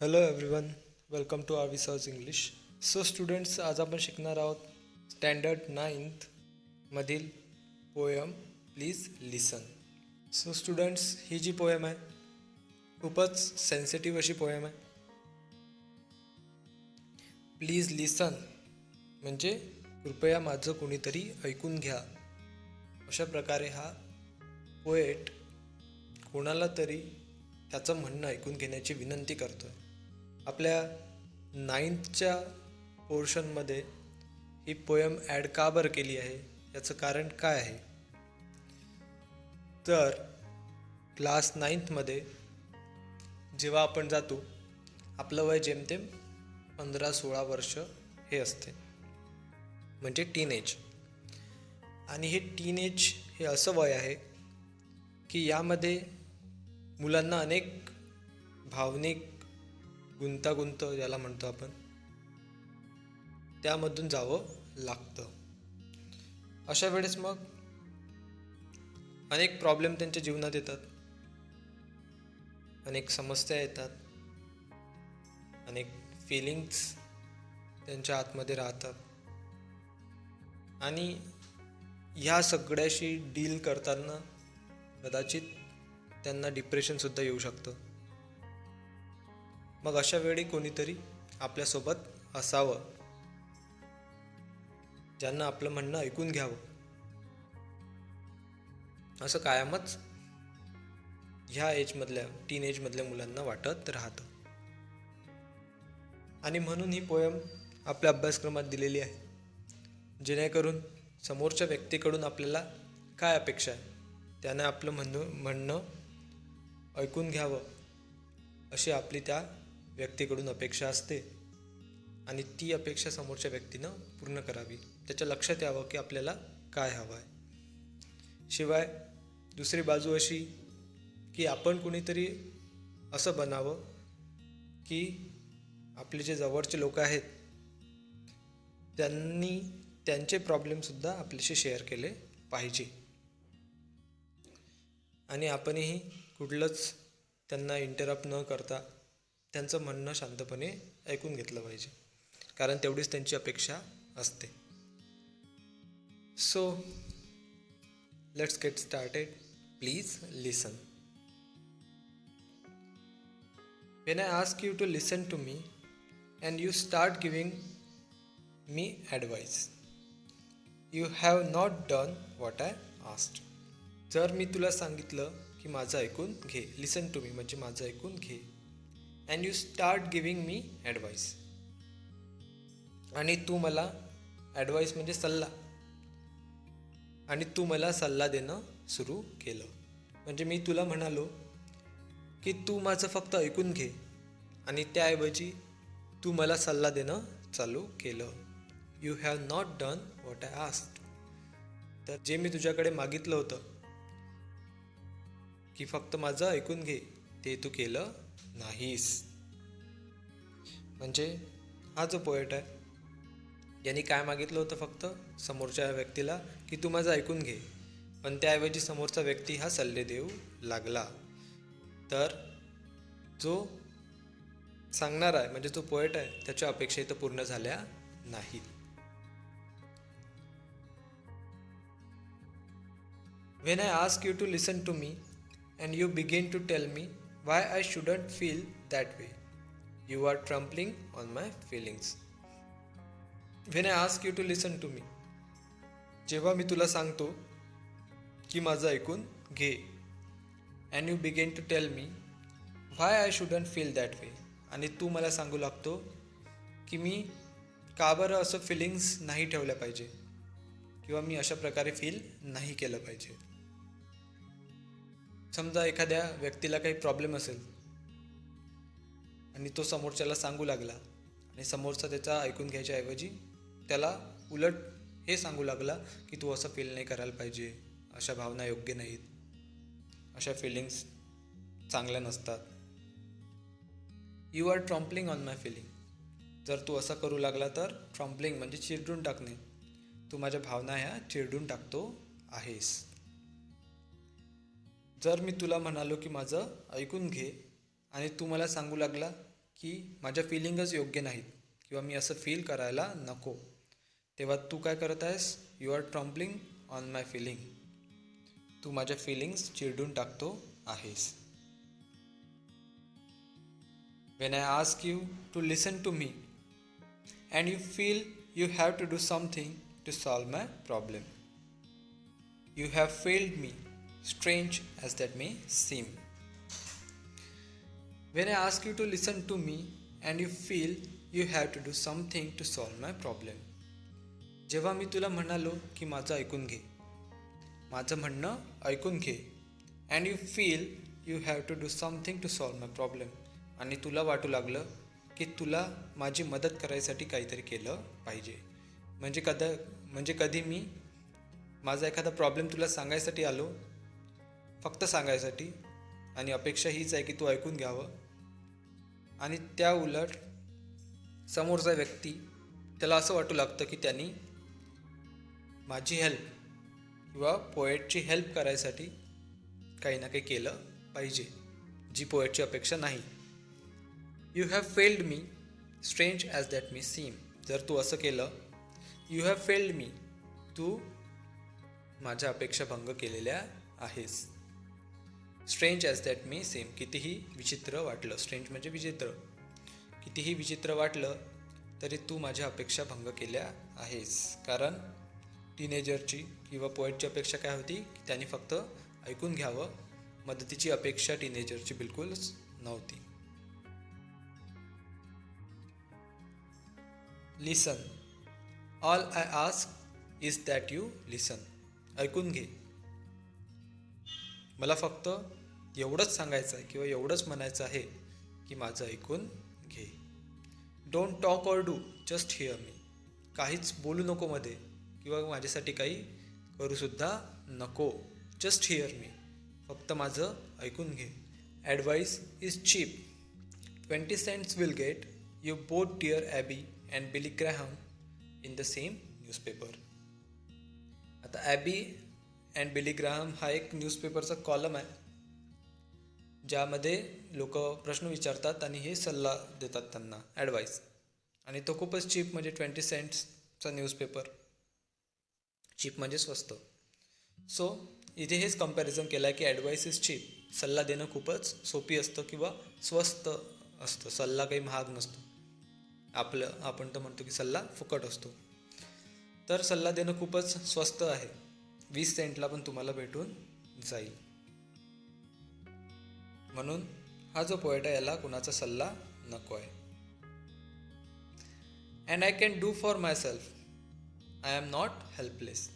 Hello everyone, welcome to research English. So students, आज आपण शिकणार आहोत स्टँडर्ड 9th मधील poem please listen. So students, ही जी पोयम आहे खूपच सेन्सिटिव्ह अशी पोयम आहे. प्लीज लिसन म्हणजे कृपया माझं कोणीतरी ऐकून घ्या. अशा प्रकारे हा पोएट कोणाला तरी त्याचं म्हणणं ऐकून घेण्याची विनंती करतो आहे. आपल्या 9thच्या पोर्शनमध्ये ही पोयम ॲड का बरं केली आहे, याचं कारण काय आहे? तर क्लास 9thमध्ये जेव्हा आपण जातो, आपलं वय जेमतेम 15-16 वर्ष हे असते, म्हणजे टीनएज. आणि हे टीनएज हे असं वय आहे की यामध्ये मुलांना अनेक भावनिक गुंतागुंत ज्याला म्हणतो आपण, त्यामधून जावं लागतं. अशा वेळेस मग अनेक प्रॉब्लेम त्यांच्या जीवनात येतात, अनेक समस्या येतात, अनेक फिलिंग्स त्यांच्या आतमध्ये राहतात. आणि ह्या सगळ्याशी डील करताना कदाचित त्यांना डिप्रेशनसुद्धा येऊ शकतं. मग अशा वेळी कोणीतरी आपल्यासोबत असावं, ज्यांना आपलं म्हणणं ऐकून घ्यावं, असं कायमच ह्या एजमधल्या टीनएजमधल्या मुलांना वाटत राहतं. आणि म्हणून ही पोयम आपल्या अभ्यासक्रमात दिलेली आहे, जेणेकरून समोरच्या व्यक्तीकडून आपल्याला काय अपेक्षा आहे, त्याने आपलं म्हणणं ऐकून घ्यावं अशी आपली त्या व्यक्तीकडून अपेक्षा असते. आणि ती अपेक्षा समोरच्या व्यक्तीनं पूर्ण करावी, त्याच्या लक्षात यावं की आपल्याला काय हवं आहे. शिवाय दुसरी बाजू अशी की आपण कोणीतरी असं बनावं की आपले जे जवळचे लोक आहेत त्यांनी त्यांचे प्रॉब्लेमसुद्धा आपल्याशी शेअर केले पाहिजे. आणि आपणही कुठलंच त्यांना इंटरप्ट न करता त्यांचं म्हणणं शांतपणे ऐकून घेतलं पाहिजे, कारण तेवढीच त्यांची अपेक्षा असते. So let's get started. Please listen. When I ask you to listen to me and you start giving me advice, you have not done what I asked. जर मी तुला सांगितलं की माझं ऐकून घे, लिसन टू मी म्हणजे माझं ऐकून घे, and you start giving me advice, आणि तू मला ॲडवाईस म्हणजे सल्ला, आणि तू मला सल्ला देणं सुरू केलं. म्हणजे मी तुला म्हणालो की तू माझं फक्त ऐकून घे, आणि त्याऐवजी तू मला सल्ला देणं चालू केलं. You have not done what I asked. तर जे मी तुझ्याकडे मागितलं होतं की फक्त माझं ऐकून घे, ते तू केलं नाहीस. म्हणजे हा जो पोएट आहे यांनी काय मागितलं होतं, फक्त समोरच्या व्यक्तीला की तू माझं ऐकून घे, पण त्याऐवजी समोरचा व्यक्ती हा सल्ले देऊ लागला. तर जो सांगणार आहे म्हणजे जो पोएट आहे त्याच्या अपेक्षा इथं पूर्ण झाल्या नाहीत. When I ask you to listen to me and you begin to tell me why I shouldn't feel that way, you are trampling on my feelings. When I ask you to listen to me, जेव्हा मी तुला सांगतो की माझं ऐकून घे, and you begin to tell me why I shouldn't feel that way, आणि तू मला सांगू लागतो की मी का बरं असं फिलिंग्स नाही ठेवल्या पाहिजे, किंवा मी अशा प्रकारे फील नाही केलं पाहिजे. समजा एखाद्या व्यक्तीला काही प्रॉब्लेम असेल आणि तो समोरच्याला सांगू लागला, आणि समोरचा त्याचा ऐकून घ्यायच्या ऐवजी त्याला उलट हे सांगू लागला की तू असं फील नाही करायला पाहिजे, अशा भावना योग्य नाहीत, अशा फिलिंग्स चांगल्या नसतात. You are trampling on my feeling. जर तू असं करू लागला तर ट्रम्पलिंग म्हणजे चिरडून टाकणे, तू माझ्या भावना ह्या चिरडून टाकतो आहेस. जर मी तुला म्हणालो की माझं ऐकून घे, आणि तू मला सांगू लागला की माझ्या फिलिंगच योग्य नाहीत किंवा मी असं फील करायला नको, तेव्हा तू काय करत आहेस? You are trampling on my feeling. तू माझ्या फिलिंग्स चिरडून टाकतो आहेस. When I ask you to listen to me and you feel you have to do something to solve my problem, you have failed me, strange as that may seem. When I ask you to listen to me and you feel you have to do something to solve my problem, जेव्हा मी तुला म्हणालो की माझं ऐकून घे, माझं म्हणणं ऐकून घे, and you feel you have to do something to solve my problem, आणि तुला वाटू लागलं की तुला माझी मदत करायसाठी काहीतरी केलं पाहिजे. म्हणजे कधी मी माझा एखादा प्रॉब्लेम तुला सांगायसाठी आलो, फक्त सांगायसाठी, आणि अपेक्षा हीच आहे की तू ऐकून घ्यावं, आणि त्या उलट समोरचा व्यक्ती त्याला असं वाटू लागतं की त्यांनी माझी हेल्प किंवा पोएटची हेल्प करायसाठी काही ना काही केलं पाहिजे, जी पोएटची अपेक्षा नाही. You have failed me, strange as that may seem. जर तू असं केलं, यू हॅव फेल्ड मी, तू माझ्या अपेक्षा भंग केलेल्या आहेस. Strange as that may seem, कितीही विचित्र वाटलं, स्ट्रेंज म्हणजे विचित्र, कितीही विचित्र वाटलं तरी तू माझ्या अपेक्षा भंग केल्या आहेस. कारण टीनेजरची किंवा पोएटची अपेक्षा काय होती की त्यांनी फक्त ऐकून घ्यावं, मदतीची अपेक्षा टीनेजरची बिलकुलच नव्हती. Listen, all I ask is that you listen. ऐकून घे. मला फक्त एवढंच सांगायचं आहे किंवा एवढंच म्हणायचं आहे की माझं ऐकून घे. Don't talk or do, just hear me. काहीच बोलू नको मध्ये किंवा माझ्यासाठी काही करूसुद्धा नको. जस्ट हिअर मी, फक्त माझं ऐकून घे. Advice is cheap, 20 cents will get you both dear Abby and Billy Graham in the same newspaper. आता ॲबी अँड बिली ग्रॅहम हा एक न्यूजपेपरचा कॉलम आहे, ज्यामध्ये लोक प्रश्न विचारतात आणि हे सल्ला देतात त्यांना, ॲडवाईस. आणि तो खूपच चीप, म्हणजे 20 centsचा न्यूजपेपर. चीप म्हणजे स्वस्त. सो इथे हेच कंपॅरिझन केलं आहे की ॲडवाईस इज चीप, सल्ला देणं खूपच सोपी असतं किंवा स्वस्त असतं. सल्ला काही महाग नसतो. आपण तर म्हणतो की सल्ला फुकट असतो. तर सल्ला देणं खूपच स्वस्त आहे, 20 centला पण तुम्हाला भेटून जाईल. म्हणून हा जो पोएट आहे याला कुणाचा सल्ला नको आहे. And I can do for myself, I am not helpless.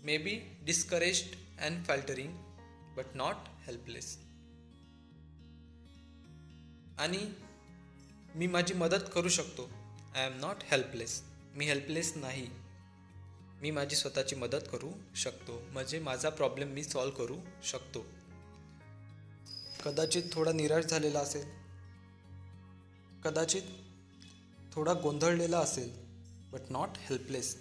May be discouraged and faltering but not helpless. आणि मी माझी मदत करू शकतो. आय एम नॉट हेल्पलेस, मी हेल्पलेस नाही. मी माझी स्वतःची मदत करू शकतो, म्हणजे माझा प्रॉब्लेम मी सॉल्व करू शकतो. कदाचित थोडा निराश झालेला असेल, कदाचित थोडा गोंधळलेला असेल, बट नॉट हेल्पलेस,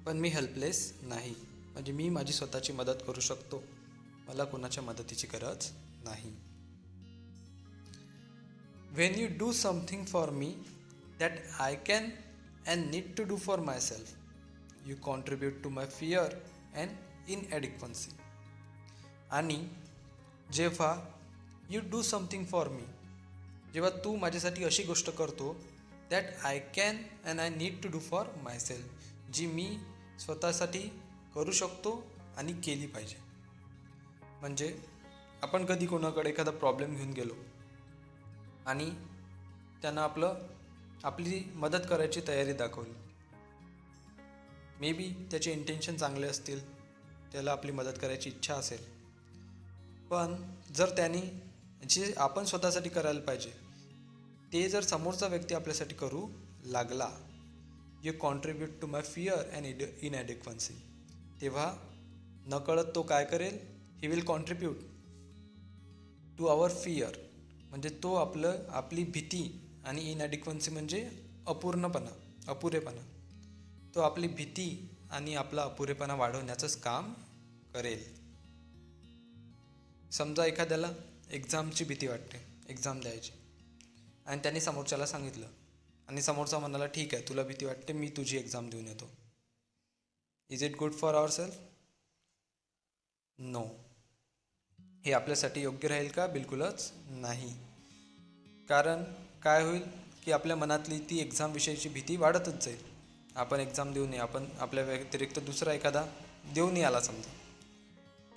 पण मी हेल्पलेस नाही. म्हणजे मी माझी स्वतःची मदत करू शकतो, मला कोणाच्या मदतीची गरज नाही. When you do something for me that I can and need to do for myself, you contribute to my fear and inadequacy. आणि जेव्हा you do something for me, जेव्हा तू माझ्यासाठी अशी गोष्ट करतो that I can and I need to do for myself, जी मी स्वतःसाठी करू शकतो आणि केली पाहिजे. म्हणजे आपण कधी कोणाकडे एखादा प्रॉब्लेम घेऊन गेलो आणि त्यानं आपली मदत करायची तयारी दाखवली. मे बी त्याचे इंटेन्शन चांगले असतील, त्याला आपली मदत करायची इच्छा असेल, पण जर त्यांनी जे आपण स्वतःसाठी करायला पाहिजे ते जर समोरचा व्यक्ती आपल्यासाठी करू लागला, you contribute to my fear and inadequacy, तेव्हा नकळत तो काय करेल, he will contribute to our fear, म्हणजे तो आपली भीती, आणि इनॲडिक्वन्सी म्हणजे अपुरेपणा, तो आपली भीती आणि आपला अपुरेपणा वाढवण्याचंच काम करेल. समजा एखाद्याला एक्झामची भीती वाटते, एक्झाम द्यायची, आणि त्यांनी समोरच्याला सांगितलं आणि समोरचा म्हणाला ठीक आहे, तुला भीती वाटते, मी तुझी एक्झाम देऊन येतो. Is it good for our self? No. हे आपल्यासाठी योग्य राहील का? बिलकुलच नाही. कारण काय होईल की आपल्या मनातली ती एक्झामविषयीची भीती वाढतच जाईल. आपण एक्झाम देऊ नये, आपण आपल्या व्यतिरिक्त दुसरा एखादा देऊ नये आला समजा,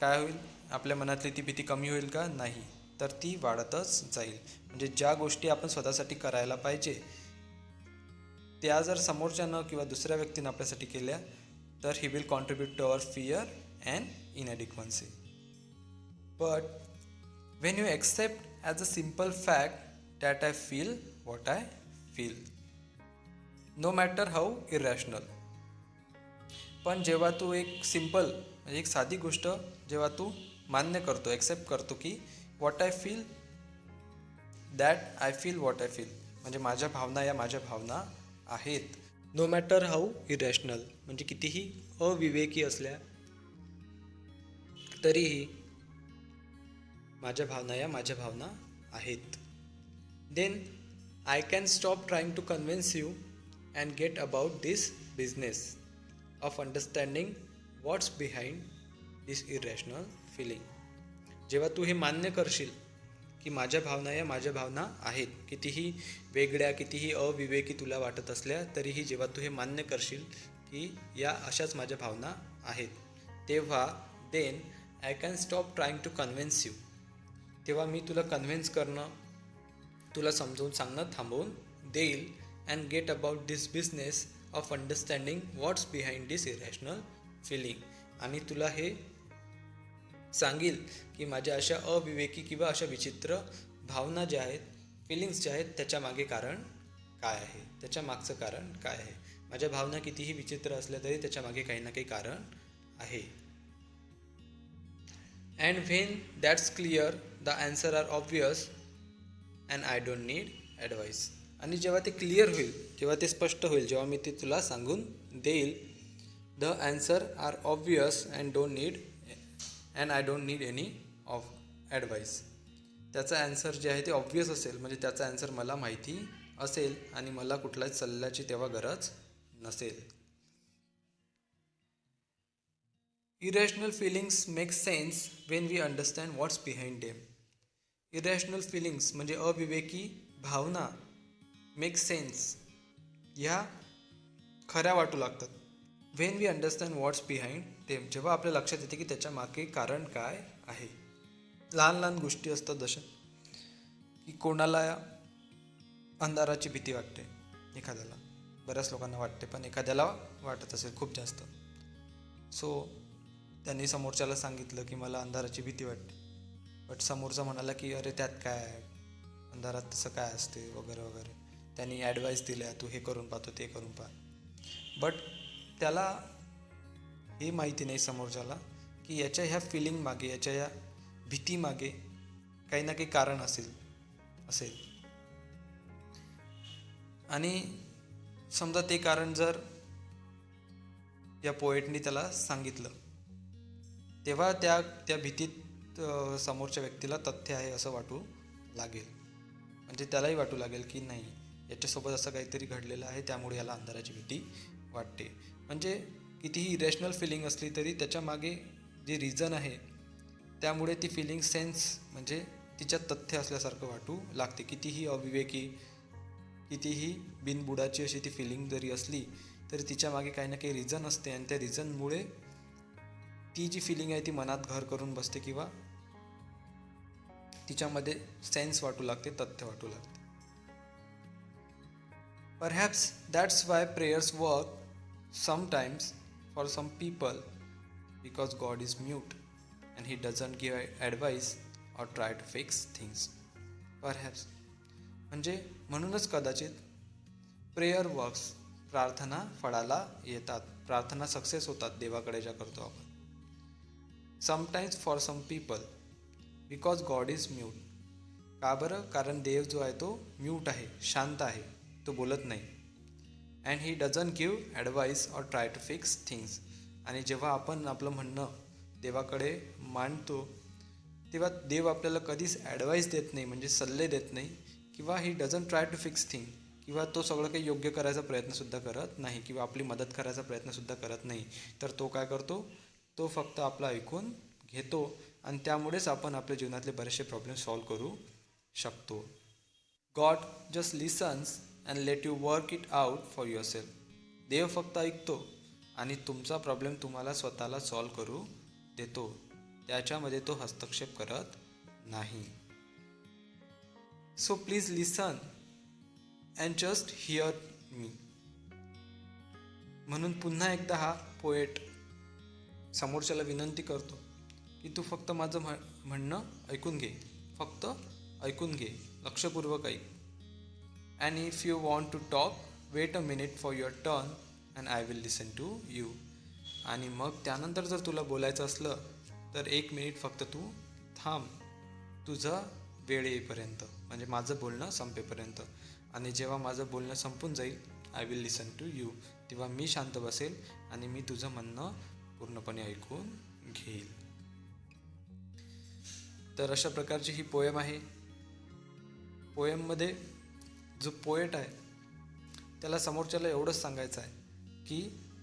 काय होईल? आपल्या मनातली ती भीती कमी होईल का? नाही, तर ती वाढतच जाईल. म्हणजे ज्या गोष्टी आपण स्वतःसाठी करायला पाहिजे त्या जर समोरच्यानं किंवा दुसऱ्या व्यक्तीनं आपल्यासाठी केल्या तर he will contribute to our fear and inadequacy. But when you accept as a simple fact that I feel what I feel, no matter how irrational. पण जेव्हा तू एक सिंपल म्हणजे एक साधी गोष्ट जेव्हा तू मान्य करतो, ॲक्सेप्ट करतो की what I feel that I feel what I feel, म्हणजे माझ्या भावना या माझ्या भावना आहेत, नो मॅटर हाऊ इरॅशनल, म्हणजे कितीही अविवेकी असल्या तरीही माझ्या भावना या माझ्या भावना आहेत. Then I can stop trying to convince you and get about this business of understanding what's behind this irrational feeling. जेव्हा तू हे मान्य करशील की माझ्या भावना या माझ्या भावना आहेत, कितीही वेगळ्या कितीही अविवेकी तुला वाटत असल्या तरीही जेव्हा तू हे मान्य करशील की या अशाच माझ्या भावना आहेत, तेव्हा then I can stop trying to convince you, तेव्हा मी तुला कन्व्हिन्स करणं, तुला समजावून सांगणं थांबवून देईल. And get about this business of understanding what's behind this irrational feeling, आणि तुला हे सांगील की माझ्या अशा अविवेकी किंवा अशा विचित्र भावना ज्या आहेत, फिलिंग्स ज्या आहेत, त्याच्या मागे कारण काय आहे, त्याच्या मागचं कारण काय आहे. माझ्या भावना कितीही विचित्र असल्या तरी त्याच्या मागे काही ना काही कारण आहे. And when that's clear the answer are obvious and I don't need advice. आणि जेव्हा ते क्लिअर होईल, जेव्हा ते स्पष्ट होईल, जेव्हा मी ते तुला सांगून देईल, the answer are obvious and I don't need any of advice. त्याचा ॲन्सर जे आहे ते ऑब्वियस असेल, म्हणजे त्याचा ॲन्सर मला माहिती असेल आणि मला कुठल्याच सल्ल्याची तेव्हा गरज नसेल. Irrational feelings make sense when we understand what's behind them. Irrational feelings म्हणजे अविवेकी भावना मेक सेन्स, ह्या खऱ्या वाटू लागतात. When we understand what's behind them, जेव्हा आपल्या लक्षात येते की त्याच्या मागे कारण काय आहे. लहान लहान गोष्टी असतात, जशा की कोणाला अंधाराची भीती वाटते, एखाद्याला, बऱ्याच लोकांना वाटते, पण एखाद्याला वाटत असेल खूप जास्त. सो त्यांनी समोरच्याला सांगितलं की मला अंधाराची भीती वाटते, बट समोरचा म्हणाला की अरे त्यात काय आहे, अंधारात तसं काय असते वगैरे वगैरे. त्यांनी ॲडवाईस दिल्या, तू हे करून पाहतो ते करून पाह. बट त्याला हे माहिती नाही समोरच्याला की याच्या ह्या फिलिंग मागे, याच्या या भीतीमागे काही ना काही कारण असेल. आणि समजा ते कारण जर या पोएटनी त्याला सांगितलं, तेव्हा त्या भीतीत समोरच्या व्यक्तीला तथ्य आहे असं वाटू लागेल. म्हणजे त्यालाही वाटू लागेल की नाही, याच्यासोबत असं काहीतरी घडलेलं आहे, त्यामुळे याला अंधाराची भीती वाटते. म्हणजे कितीही इरॅशनल फिलिंग असली तरी त्याच्या मागे जे रिझन आहे त्यामुळे ती फिलिंग सेन्स म्हणजे तिच्यात तथ्य असल्यासारखं वाटू लागते. कितीही अविवेकी, कितीही बिनबुडाची अशी ती फिलिंग जरी असली तरी तिच्या मागे काही ना काही रिझन असते, आणि त्या रिझनमुळे ती जी फिलिंग आहे ती मनात घर करून बसते किंवा तिच्यामध्ये सेन्स वाटू लागते, तथ्य वाटू लागते. Perhaps that's why prayers work sometimes for some people, because God is mute and He doesn't give advice or try to fix things. Perhaps म्हणजे म्हणूनच कदाचित प्रेयर वर्क्स, प्रार्थना फळाला येतात, प्रार्थना सक्सेस होतात देवाकडे ज्या करतो आपण. Sometimes for some people because God is mute. का बरं? कारण देव जो आहे तो म्यूट आहे, शांत आहे, तो बोलत नाही. And he doesn't give advice or try to fix things. आणि जेव्हा आपण आपलं म्हणणं देवाकडे मांडतो तेव्हा देव आपल्याला कधीच ॲडवाईस देत नाही, म्हणजे सल्ले देत नाही किंवा he doesn't try to fix thing, किंवा तो सगळं काही योग्य करायचा प्रयत्नसुद्धा करत नाही किंवा आपली मदत करायचा प्रयत्नसुद्धा करत नाही. तर तो काय करतो, तो फक्त आपलं ऐकून घेतो आणि त्यामुळेच आपण आपल्या जीवनातले बरेचसे प्रॉब्लेम सॉल्व करू शकतो. God just listens and let you work it out for yourself. देव फक्त ऐकतो आणि तुमचा प्रॉब्लेम तुम्हाला स्वतःला सॉल्व करू देतो. त्याच्यामध्ये तो हस्तक्षेप करत नाही. So please listen and just hear me. म्हणून पुन्हा एकदा हा पोएट समोरच्याला विनंती करतो की तू फक्त माझं म्हणणं ऐकून घे, फक्त ऐकून घे, लक्षपूर्वक ऐक. And if you want to talk, wait a minute for your turn and I will listen to you. आणि मग त्यानंतर जर तुला बोलायचं असलं तर 1 मिनिट फक्त तू थांब, तुझा वेळ येईपर्यंत, म्हणजे माझं बोलणं संपेपर्यंत. आणि जेव्हा माझं बोलणं संपून जाईल, I will listen to you, तेव्हा मी शांत बसेल आणि मी तुझं म्हणणं पूर्णपणे ऐकून घेईल. तर अशा प्रकारची ही पोएम आहे. पोएममध्ये जो पोएट आहे त्याला समोरच्याला एवढंच सांगायचं आहे की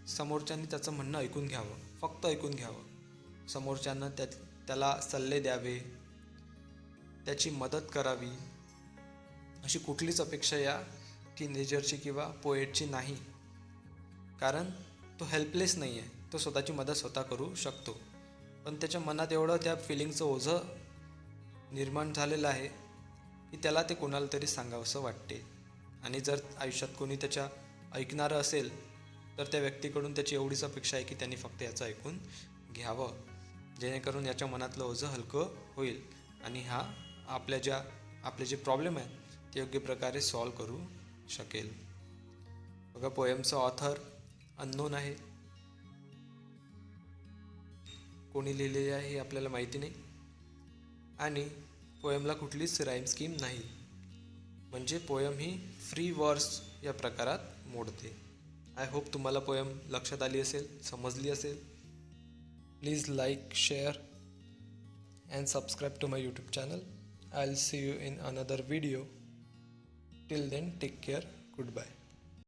समोरच्यानी त्याचं म्हणणं ऐकून घ्यावं, फक्त ऐकून घ्यावं. समोरच्यानं त्याला सल्ले द्यावे, त्याची मदत करावी, अशी कुठलीच अपेक्षा या टीनेजरची किंवा पोएटची नाही. कारण तो हेल्पलेस नाही आहे, तो स्वतःची मदत स्वतः करू शकतो. पण त्याच्या मनात एवढं त्या फिलिंगचं ओझं निर्माण झालेलं आहे की त्याला ते कोणाला तरी सांगावंसं वाटते. आणि जर आयुष्यात कोणी त्याच्या ऐकणारं असेल तर त्या व्यक्तीकडून त्याची एवढीच अपेक्षा आहे की त्यांनी फक्त याचं ऐकून घ्यावं, जेणेकरून याच्या मनातलं ओझं हलकं होईल आणि हा आपले जे प्रॉब्लेम आहेत ते योग्य प्रकारे सॉल्व करू शकेल. बघा, पोएमचा ऑथर अननोन आहे, कोणी लिहिलेले आहे हे आपल्याला माहिती नाही. आणि पोएमला कुठलीच राईम स्कीम नाही, म्हणजे पोएम ही फ्री वर्स या प्रकारात मोडते. आय होप तुम्हाला पोएम लक्षात आली असेल, समजली असेल. Please like, share and subscribe to my YouTube channel. I will see you in another video. Till then, take care. Good bye.